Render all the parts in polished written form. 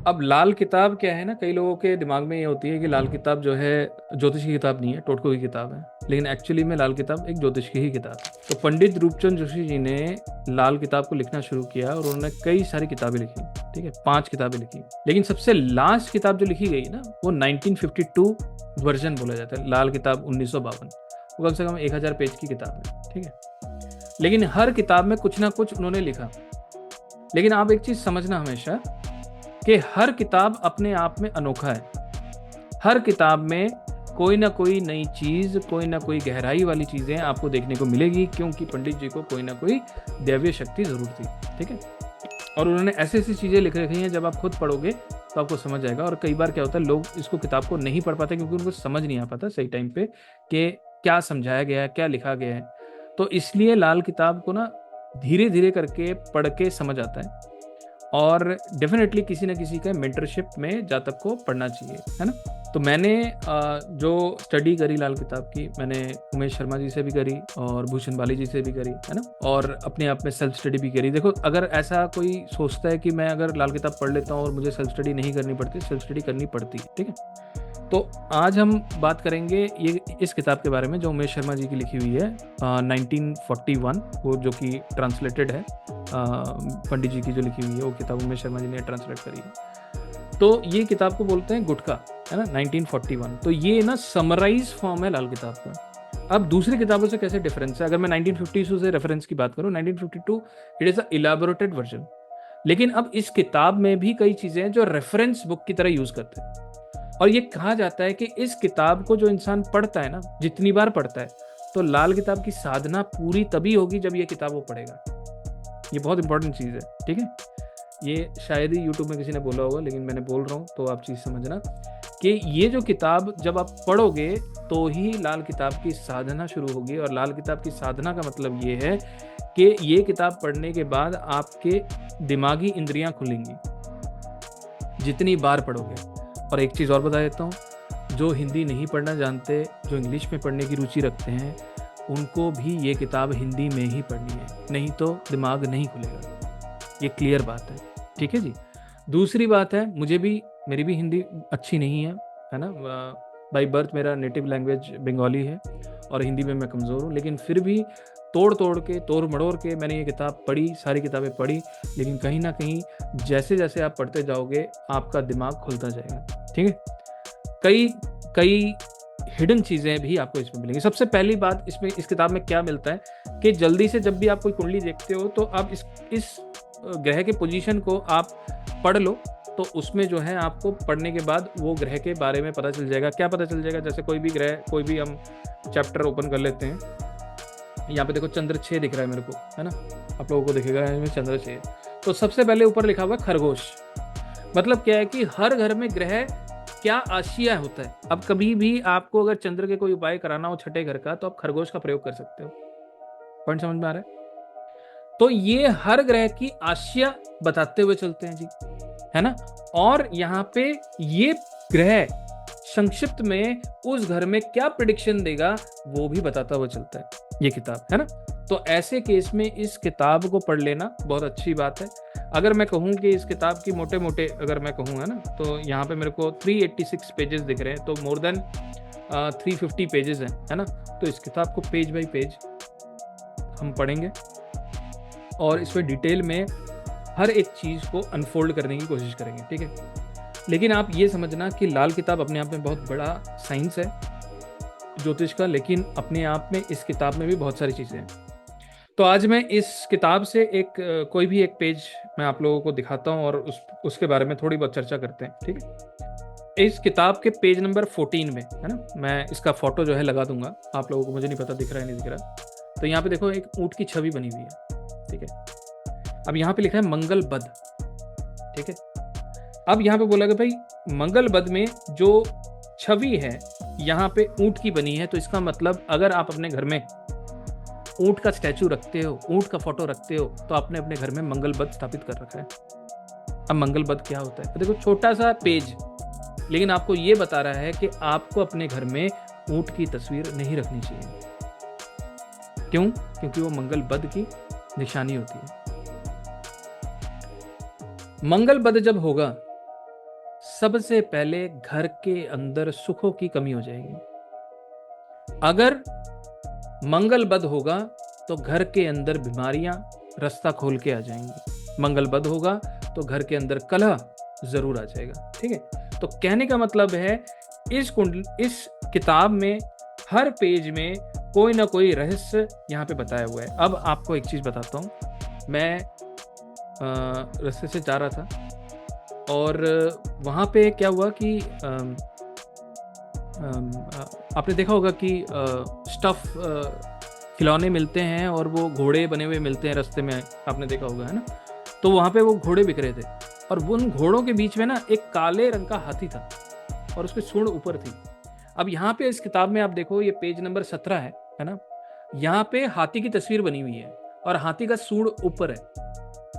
अब लाल किताब क्या है ना, कई लोगों के दिमाग में ये होती है कि लाल किताब जो है ज्योतिष की किताब नहीं है, टोटको की किताब है। लेकिन एक्चुअली में लाल किताब एक ज्योतिष की ही किताब है। तो पंडित रूपचंद जोशी जी ने लाल किताब को लिखना शुरू किया और उन्होंने कई सारी किताबें लिखी। ठीक है, 5 किताबें लिखी। लेकिन सबसे लास्ट किताब जो लिखी गई ना, वो 1952 वर्जन बोला जाता है, लाल किताब 1952। वो कम से कम 1000 पेज की किताब है। ठीक है, लेकिन हर किताब में कुछ ना कुछ उन्होंने लिखा। लेकिन आप एक चीज समझना हमेशा, कि हर किताब अपने आप में अनोखा है। हर किताब में कोई ना कोई नई चीज, कोई ना कोई गहराई वाली चीजें आपको देखने को मिलेगी, क्योंकि पंडित जी को कोई ना कोई दैवीय शक्ति जरूर थी। ठीक है, और उन्होंने ऐसी ऐसी चीजें लिख रखी हैं, जब आप खुद पढ़ोगे तो आपको समझ आएगा। और कई बार क्या होता है, लोग इसको किताब को नहीं पढ़ पाते क्योंकि उनको समझ नहीं आ पाता सही टाइम पे कि क्या समझाया गया है, क्या लिखा गया है। तो इसलिए लाल किताब को ना धीरे धीरे करके पढ़ के समझ आता है। और डेफिनेटली किसी न किसी का मेंटरशिप में जातक को पढ़ना चाहिए, है ना। तो मैंने जो स्टडी करी लाल किताब की, मैंने उमेश शर्मा जी से भी करी और भूषण बाली जी से भी करी, है ना। और अपने आप में सेल्फ स्टडी भी करी। देखो, अगर ऐसा कोई सोचता है कि मैं अगर लाल किताब पढ़ लेता हूँ और मुझे सेल्फ स्टडी नहीं करनी पड़ती, सेल्फ स्टडी करनी पड़ती है। ठीक है, तो आज हम बात करेंगे ये इस किताब के बारे में जो उमेश शर्मा जी की लिखी हुई है 1941, वो जो कि ट्रांसलेटेड है। पंडित जी की जो लिखी हुई है वो किताब उमेश शर्मा जी ने ट्रांसलेट करी है। तो ये किताब को बोलते हैं गुटका, है ना, 1941। तो ये ना समराइज फॉर्म है लाल किताब का। अब दूसरी किताबों से कैसे डिफरेंस है, अगर मैं 1952 से रेफरेंस की बात करूं, 1952 it is a elaborated version. लेकिन अब इस किताब में भी कई चीजें हैं जो रेफरेंस बुक की तरह यूज करते हैं। और ये कहा जाता है कि इस किताब को जो इंसान पढ़ता है ना, जितनी बार पढ़ता है, तो लाल किताब की साधना पूरी तभी होगी जब ये किताब वो पढ़ेगा। ये बहुत इंपॉर्टेंट चीज़ है। ठीक है, ये शायद ही यूट्यूब में किसी ने बोला होगा, लेकिन मैंने बोल रहा हूँ तो आप चीज़ समझना कि ये जो किताब जब आप पढ़ोगे तो ही लाल किताब की साधना शुरू होगी। और लाल किताब की साधना का मतलब ये है कि ये किताब पढ़ने के बाद आपके दिमागी इंद्रियां खुलेंगी जितनी बार पढ़ोगे। और एक चीज़ और बता देता हूँ, जो हिंदी नहीं पढ़ना जानते, जो इंग्लिश में पढ़ने की रुचि रखते हैं, उनको भी ये किताब हिंदी में ही पढ़नी है, नहीं तो दिमाग नहीं खुलेगा। ये क्लियर बात है। ठीक है जी। दूसरी बात है, मेरी भी हिंदी अच्छी नहीं है ना। बाई बर्थ मेरा नेटिव लैंग्वेज बंगाली है और हिंदी में मैं कमज़ोर हूँ। लेकिन फिर भी तोड़ मड़ोड़ के मैंने ये किताब पढ़ी, सारी किताबें पढ़ी। लेकिन कहीं ना कहीं जैसे जैसे आप पढ़ते जाओगे आपका दिमाग खुलता जाएगा। ठीक है, कई कई हिडन चीज़ें भी आपको इसमें मिलेंगी। सबसे पहली बात, इस किताब में क्या मिलता है कि जल्दी से जब भी आप कोई कुंडली देखते हो तो आप इस ग्रह के पोजीशन को आप पढ़ लो। तो उसमें जो है आपको पढ़ने के बाद वो ग्रह के बारे में पता चल जाएगा। क्या पता चल जाएगा, जैसे कोई भी ग्रह, कोई भी हम चैप्टर ओपन कर लेते हैं। यहाँ पे देखो चंद्र 6 दिख रहा है मेरे को, है ना, आप लोगों को दिखेगा इसमें चंद्र 6। तो सबसे पहले ऊपर लिखा हुआ खरगोश। मतलब क्या है कि हर घर में ग्रह क्या आशिया होता है। अब कभी भी आपको अगर चंद्र के कोई उपाय कराना हो छठे घर का, तो आप खरगोश का प्रयोग कर सकते हो। पॉइंट समझ में आ रहा है। तो ये हर ग्रह की आशिया बताते हुए चलते हैं जी, है ना। और यहाँ पे ये ग्रह संक्षिप्त में उस घर में क्या प्रेडिक्शन देगा वो भी बताता हुआ चलता है ये किताब, है ना। तो ऐसे केस में इस किताब को पढ़ लेना बहुत अच्छी बात है। अगर मैं कहूँ कि इस किताब की मोटे मोटे अगर मैं कहूँ, है ना, तो यहाँ पे मेरे को 386 पेजेस दिख रहे हैं। तो मोर देन 350 पेजेस हैं, है ना। तो इस किताब को पेज बाई पेज हम पढ़ेंगे और इसमें डिटेल में हर एक चीज़ को अनफोल्ड करने की कोशिश करेंगे। ठीक है, लेकिन आप ये समझना कि लाल किताब अपने आप में बहुत बड़ा साइंस है ज्योतिष का, लेकिन अपने आप में इस किताब में भी बहुत सारी चीज़ें हैं। तो आज मैं इस किताब से कोई भी एक पेज मैं आप लोगों को दिखाता हूँ और उसके बारे में थोड़ी बहुत चर्चा करते हैं। ठीक है, इस किताब के पेज नंबर 14 में, है ना, मैं इसका फोटो जो है लगा दूंगा आप लोगों को, मुझे नहीं पता दिख रहा है नहीं दिख रहा। तो यहाँ पे देखो एक ऊँट की छवि बनी हुई है। ठीक है, अब यहाँ पे लिखा है मंगल बध। ठीक है, अब यहाँ पे बोला कि भाई मंगल बध में जो छवि है यहाँ पे ऊँट की बनी है, तो इसका मतलब अगर आप अपने घर में ऊँट का स्टैचू रखते हो, ऊँट का फोटो रखते हो, तो आपने अपने घर में मंगल बध स्थापित कर रखा है। अब मंगल बध क्या होता है, तो देखो छोटा सा पेज, लेकिन आपको ये बता रहा है कि आपको अपने घर में ऊँट की तस्वीर नहीं रखनी चाहिए। क्यों? क्योंकि वो मंगल बध की निशानी होती है। मंगल बध जब होगा सबसे पहले घर के अंदर सुखों की कमी हो जाएगी। अगर मंगल बद होगा तो घर के अंदर बीमारियां रास्ता खोल के आ जाएंगी। मंगल बद होगा तो घर के अंदर कलह जरूर आ जाएगा। ठीक है, तो कहने का मतलब है इस किताब में हर पेज में कोई ना कोई रहस्य यहाँ पे बताया हुआ है। अब आपको एक चीज बताता हूँ। मैं रास्ते से जा रहा था और वहाँ पे क्या हुआ कि आपने देखा होगा कि स्टफ खिलौने मिलते हैं और वो घोड़े बने हुए मिलते हैं रास्ते में, आपने देखा होगा, है ना। तो वहाँ पे वो घोड़े बिक रहे थे और उन घोड़ों के बीच में ना एक काले रंग का हाथी था और उसकी सूंड ऊपर थी। अब यहाँ पे इस किताब में आप देखो, ये पेज नंबर 17 है ना। यहाँ पे हाथी की तस्वीर बनी हुई है और हाथी का सूंड ऊपर है,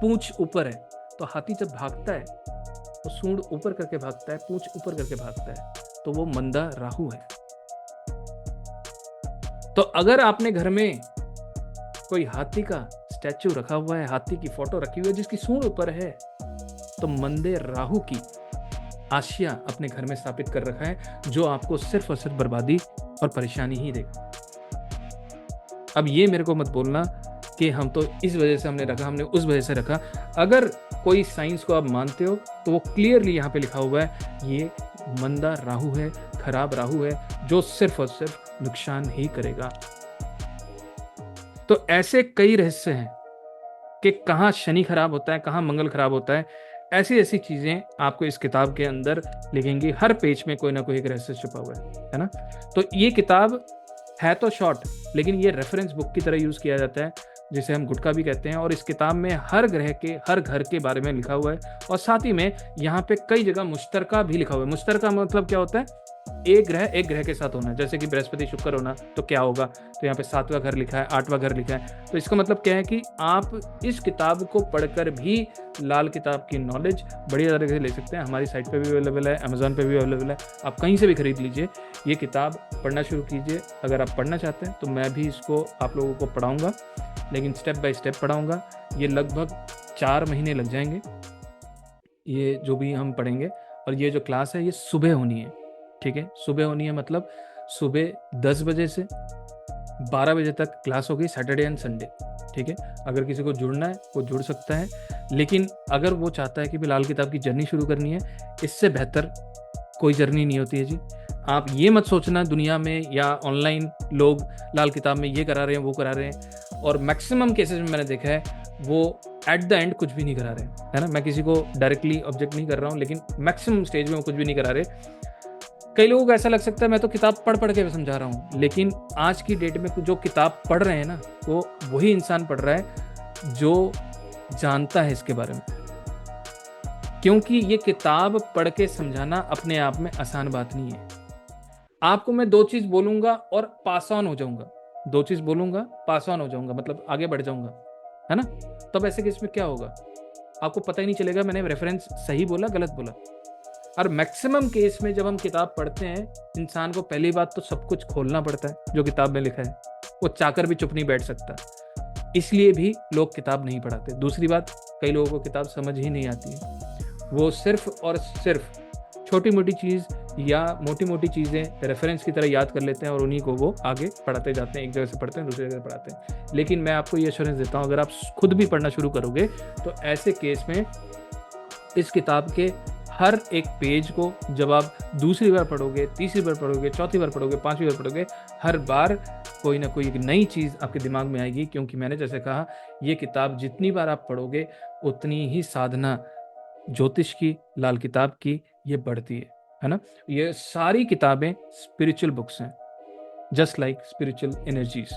पूंछ ऊपर है। तो हाथी जब भागता है तो सूंड ऊपर करके भागता है, पूंछ ऊपर करके भागता है, तो वो मंदा राहु है। तो अगर आपने घर में कोई हाथी का स्टैचू रखा हुआ है, हाथी की फोटो रखी हुई है जिसकी सूंड ऊपर है, तो मंदे राहु की आशिया अपने घर में स्थापित कर रखा है, जो आपको सिर्फ और सिर्फ बर्बादी और परेशानी ही देगा। अब ये मेरे को मत बोलना कि हम तो इस वजह से हमने रखा, हमने उस वजह से रखा। अगर कोई साइंस को आप मानते हो तो वो क्लियरली यहाँ पे लिखा हुआ है, ये मंदा राहु है, खराब राहु है, जो सिर्फ और सिर्फ नुकसान ही करेगा। तो ऐसे कई रहस्य हैं कि कहाँ शनि खराब होता है, कहाँ मंगल खराब होता है। ऐसी ऐसी चीजें आपको इस किताब के अंदर लिखेंगी। हर पेज में कोई ना कोई एक रहस्य छुपा हुआ है ना। तो ये किताब है तो शॉर्ट, लेकिन ये रेफरेंस बुक की तरह यूज किया जाता है, जिसे हम गुटका भी कहते हैं। और इस किताब में हर ग्रह के, हर घर के बारे में लिखा हुआ है और साथ ही में यहाँ पे कई जगह मुश्तरका भी लिखा हुआ है। मुश्तरका मतलब क्या होता है? एक ग्रह के साथ होना। जैसे कि बृहस्पति शुक्र होना तो क्या होगा, तो यहाँ पे 7वां घर लिखा है, 8वां घर लिखा है। तो इसका मतलब क्या है कि आप इस किताब को पढ़कर भी लाल किताब की नॉलेज बढ़िया तरीके से ले सकते हैं। हमारी साइट पे भी अवेलेबल है, अमेजोन पे भी अवेलेबल है, आप कहीं से भी खरीद लीजिए। ये किताब पढ़ना शुरू कीजिए। अगर आप पढ़ना चाहते हैं तो मैं भी इसको आप लोगों को पढ़ाऊँगा, लेकिन स्टेप बाय स्टेप पढ़ाऊँगा। ये लगभग 4 महीने लग जाएंगे, ये जो भी हम पढ़ेंगे। और ये जो क्लास है ये सुबह होनी है, ठीक है। सुबह होनी है मतलब सुबह 10 बजे से 12 बजे तक क्लास होगी, सैटरडे एंड संडे, ठीक है। अगर किसी को जुड़ना है वो जुड़ सकता है, लेकिन अगर वो चाहता है कि भी लाल किताब की जर्नी शुरू करनी है, इससे बेहतर कोई जर्नी नहीं होती है जी। आप ये मत सोचना दुनिया में या ऑनलाइन लोग लाल किताब में ये करा रहे हैं, वो करा रहे हैं, और मैक्सिमम केसेस में मैंने देखा है वो एट द एंड कुछ भी नहीं करा रहे, है ना। मैं किसी को डायरेक्टली ऑब्जेक्ट नहीं कर रहा हूँ, लेकिन मैक्सिमम स्टेज में वो कुछ भी नहीं करा रहे। कई लोगों को ऐसा लग सकता है मैं तो किताब पढ़ के समझा रहा हूँ, लेकिन आज की डेट में जो किताब पढ़ रहे हैं ना, वो वही इंसान पढ़ रहा है जो जानता है इसके बारे में। क्योंकि ये किताब पढ़ के समझाना अपने आप में आसान बात नहीं है। आपको मैं 2 चीज बोलूंगा और पास ऑन हो जाऊंगा, 2 चीज बोलूंगा, पास ऑन हो जाऊंगा, मतलब आगे बढ़ जाऊंगा, है ना। तब ऐसे केस में क्या होगा, आपको पता ही नहीं चलेगा मैंने रेफरेंस सही बोला गलत बोला। और मैक्सिमम केस में जब हम किताब पढ़ते हैं, इंसान को पहली बात तो सब कुछ खोलना पड़ता है जो किताब में लिखा है, वो चाहकर भी चुप नहीं बैठ सकता, इसलिए भी लोग किताब नहीं पढ़ाते। दूसरी बात, कई लोगों को किताब समझ ही नहीं आती है, वो सिर्फ और सिर्फ छोटी मोटी चीज़ या मोटी मोटी चीज़ें रेफरेंस की तरह याद कर लेते हैं और उन्हीं को वो आगे पढ़ाते जाते हैं। एक जगह से पढ़ते हैं, दूसरी जगह पढ़ाते हैं। लेकिन मैं आपको ये एश्योरेंस देता हूँ, अगर आप खुद भी पढ़ना शुरू करोगे तो ऐसे केस में इस किताब के हर एक पेज को जब आप दूसरी बार पढ़ोगे, तीसरी बार पढ़ोगे, चौथी बार पढ़ोगे, 5वीं बार पढ़ोगे, हर बार कोई ना कोई एक नई चीज़ आपके दिमाग में आएगी। क्योंकि मैंने जैसे कहा, ये किताब जितनी बार आप पढ़ोगे उतनी ही साधना ज्योतिष की, लाल किताब की, ये बढ़ती है ना। ये सारी किताबें स्पिरिचुअल बुक्स हैं, जस्ट लाइक स्पिरिचुअल एनर्जीज,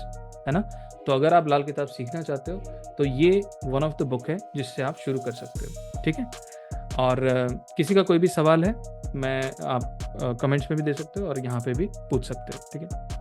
है ना। तो अगर आप लाल किताब सीखना चाहते हो तो ये वन ऑफ द बुक है जिससे आप शुरू कर सकते हो, ठीक है। और किसी का कोई भी सवाल है, मैं आप कमेंट्स में भी दे सकते हो और यहाँ पे भी पूछ सकते हो, ठीक है।